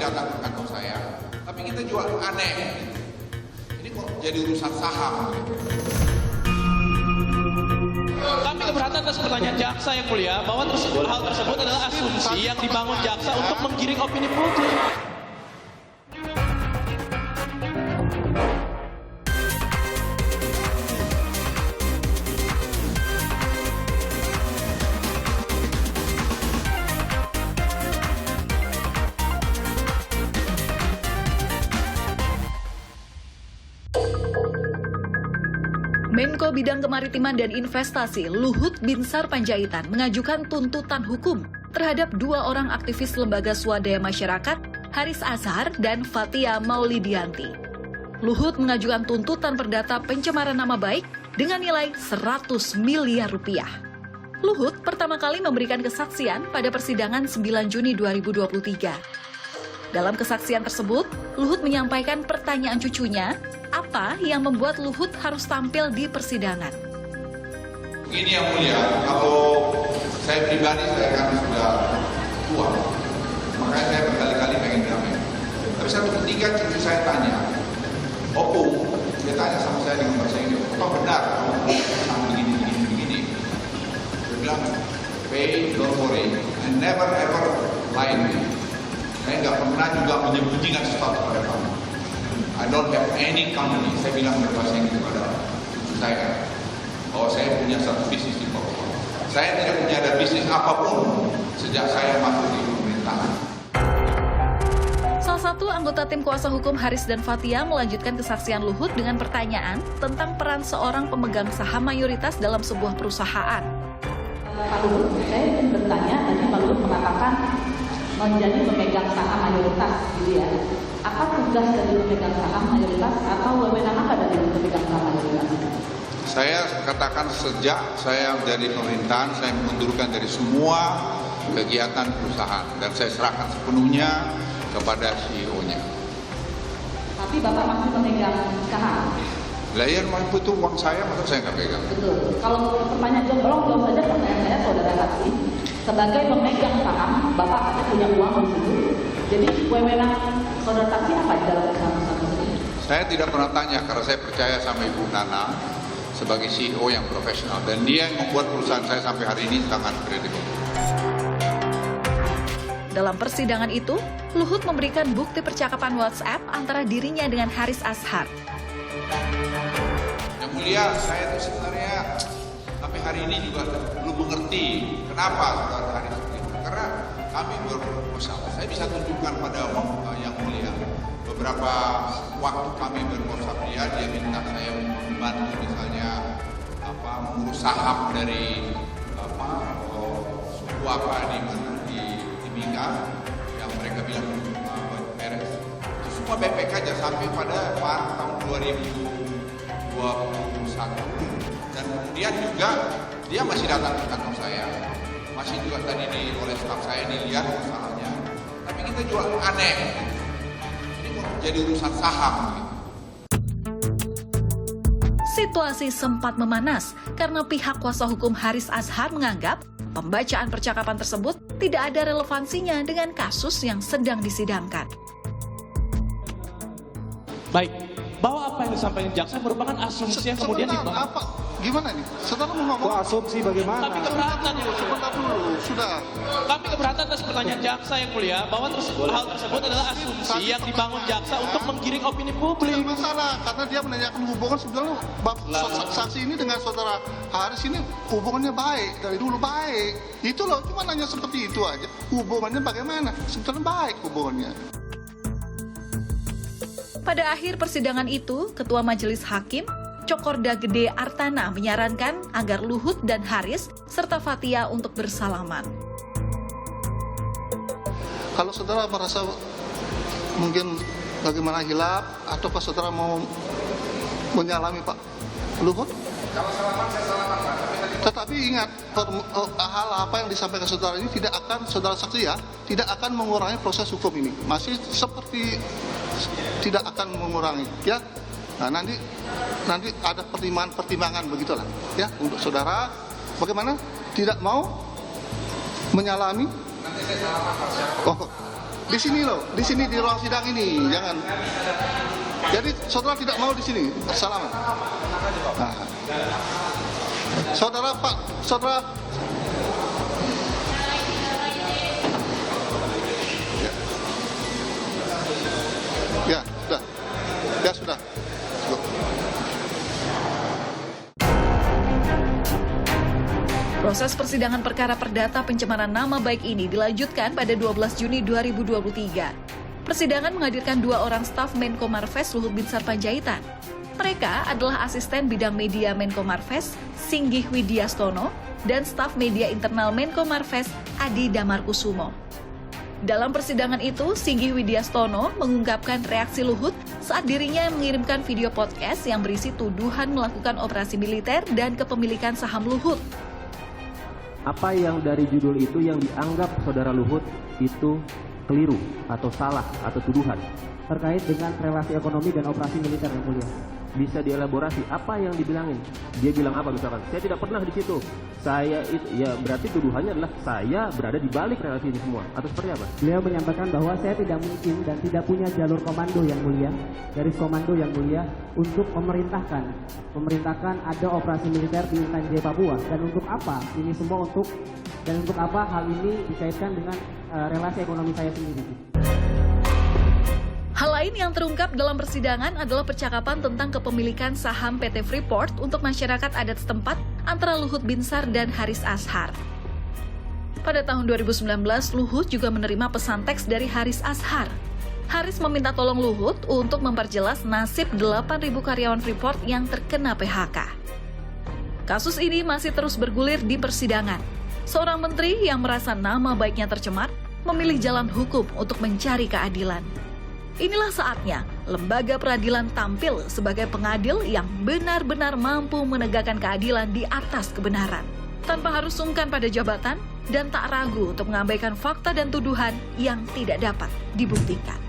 datang ke kantor saya, tapi kita juga aneh. Ini kok jadi urusan saham? Kami keberatan atas pertanyaan jaksa yang mulia bahwa hal tersebut adalah asumsi yang dibangun jaksa untuk menggiring opini publik. Menko Bidang Kemaritiman dan Investasi Luhut Binsar Panjaitan mengajukan tuntutan hukum terhadap 2 orang aktivis lembaga swadaya masyarakat, Haris Azhar dan Fathia Maulidianti. Luhut mengajukan tuntutan perdata pencemaran nama baik dengan nilai 100 miliar rupiah. Luhut pertama kali memberikan kesaksian pada persidangan 9 Juni 2023. Dalam kesaksian tersebut, Luhut menyampaikan pertanyaan cucunya, apa yang membuat Luhut harus tampil di persidangan. Ini yang mulia, kalau saya pribadi saya kan sudah tua, makanya saya berkali-kali pengen damai. Tapi satu ketika cucu saya tanya, Opung, dia tanya sama saya dengan bahasa Inggris, apa benar kamu begini? Dia bilang, Pay, don't worry, I never ever lie to you. Saya nggak pernah juga menyembunyikan sesuatu pada kamu. I don't have any company. Saya bilang berbahasa Inggris kepada cucu saya bahwa saya punya satu bisnis di Papua. Saya tidak punya ada bisnis apapun sejak saya masuk di pemerintahan. Salah satu anggota tim kuasa hukum Haris dan Fathia melanjutkan kesaksian Luhut dengan pertanyaan tentang peran seorang pemegang saham mayoritas dalam sebuah perusahaan. Pak Luhut, saya ingin bertanya, tadi Pak Luhut mengatakan menjadi pemegang saham mayoritas, gitu ya. Apa tugas dari pemegang saham mayoritas atau wewenang apa dari pemegang saham mayoritas? Saya katakan sejak saya dari pemerintahan, saya mengundurkan dari semua kegiatan perusahaan dan saya serahkan sepenuhnya kepada CEO-nya. Tapi Bapak masih memegang saham? Lah ya, itu uang saya, masa saya nggak pegang? Betul. Kalau pertanyaan jawab saja pertanyaan saya, saudara saksi. Sebagai pemegang saham, Bapak pasti punya uang di situ. Jadi wewenang saudara saksi apa di dalam saham ini? Saya tidak pernah tanya karena saya percaya sama Ibu Nana sebagai CEO yang profesional dan dia yang membuat perusahaan saya sampai hari ini sangat kredibel. Dalam persidangan itu, Luhut memberikan bukti percakapan WhatsApp antara dirinya dengan Haris Azhar. Yang mulia, saya itu sebenarnya sampai hari ini juga belum mengerti kenapa saudara Haris begitu. Karena kami bermusyawarah. Saya bisa tunjukkan pada yang mulia beberapa waktu kami bermusyawarah dia minta saya membantu misalnya mengurus saham dari suku apa di mana di Timika yang mereka bilang beres. Itu semua BPK aja sampai pada tahun 2021 dan kemudian juga dia masih datang ke kantor saya. Masih juga tadi oleh staf saya dilihat masalahnya. Tapi kita juga aneh. Ini kok jadi urusan saham gitu. Situasi sempat memanas karena pihak kuasa hukum Haris Azhar menganggap pembacaan percakapan tersebut tidak ada relevansinya dengan kasus yang sedang disidangkan. Baik, bahwa apa yang disampaikan jaksa merupakan asumsi yang kemudian dibangun. Gimana nih? Saudara mau ngomong? Asumsi bagaimana? Kami keberatan yang mulia. Sebentar dulu, sudah. Kami keberatan atas pertanyaan jaksa yang mulia bahwa hal tersebut adalah asumsi yang dibangun jaksa untuk menggiring opini publik. Tidak masalah, karena dia menanyakan hubungan sebenarnya saksi ini dengan saudara Haris ini hubungannya baik, dari dulu baik. Itu loh, cuma nanya seperti itu aja. Hubungannya bagaimana? Sebetulnya baik hubungannya. Pada akhir persidangan itu, Ketua Majelis Hakim Cokorda Gede Artana menyarankan agar Luhut dan Haris serta Fathia untuk bersalaman. Kalau saudara merasa mungkin bagaimana hilaf, ataukah saudara mau menyalami Pak Luhut? Kalau salaman saya salaman Pak. Tetapi ingat, hal apa yang disampaikan saudara ini tidak akan, saudara saksi ya, tidak akan mengurangi proses hukum ini. Masih seperti tidak akan mengurangi, ya. Nah, nanti ada pertimbangan begitulah, ya, untuk saudara. Bagaimana? Tidak mau menyalami? Nanti saya salaman Pak. di sini loh, di sini di ruang sidang ini, jangan. Jadi saudara tidak mau di sini, bersalaman. Nah, saudara Pak, saudara. Ya, sudah. Ya, sudah. Proses persidangan perkara perdata pencemaran nama baik ini dilanjutkan pada 12 Juni 2023. Persidangan menghadirkan 2 orang staf Menko Marves Luhut Binsar Panjaitan. Mereka adalah asisten bidang media Menko Marves, Singgih Widyastono, dan staf media internal Menko Marves, Adi Damarkusumo. Dalam persidangan itu, Singgih Widyastono mengungkapkan reaksi Luhut saat dirinya mengirimkan video podcast yang berisi tuduhan melakukan operasi militer dan kepemilikan saham Luhut. Apa yang dari judul itu yang dianggap saudara Luhut itu keliru atau salah atau tuduhan terkait dengan relasi ekonomi dan operasi militer yang mulia. Bisa dielaborasi apa yang dibilangin? Dia bilang apa misalkan? Saya tidak pernah di situ. Saya itu ya berarti tuduhannya adalah saya berada di balik relasi ini semua atau seperti apa? Beliau menyampaikan bahwa saya tidak mungkin dan tidak punya jalur komando yang mulia, garis komando yang mulia untuk memerintahkan ada operasi militer di Intan Jaya Papua, dan untuk apa ini semua dan untuk apa hal ini dikaitkan dengan relasi ekonomi saya sendiri. Hal lain yang terungkap dalam persidangan adalah percakapan tentang kepemilikan saham PT Freeport untuk masyarakat adat setempat antara Luhut Binsar dan Haris Azhar. Pada tahun 2019, Luhut juga menerima pesan teks dari Haris Azhar. Haris meminta tolong Luhut untuk memperjelas nasib 8.000 karyawan Freeport yang terkena PHK. Kasus ini masih terus bergulir di persidangan. Seorang menteri yang merasa nama baiknya tercemar memilih jalan hukum untuk mencari keadilan. Inilah saatnya lembaga peradilan tampil sebagai pengadil yang benar-benar mampu menegakkan keadilan di atas kebenaran, tanpa harus sungkan pada jabatan dan tak ragu untuk mengabaikan fakta dan tuduhan yang tidak dapat dibuktikan.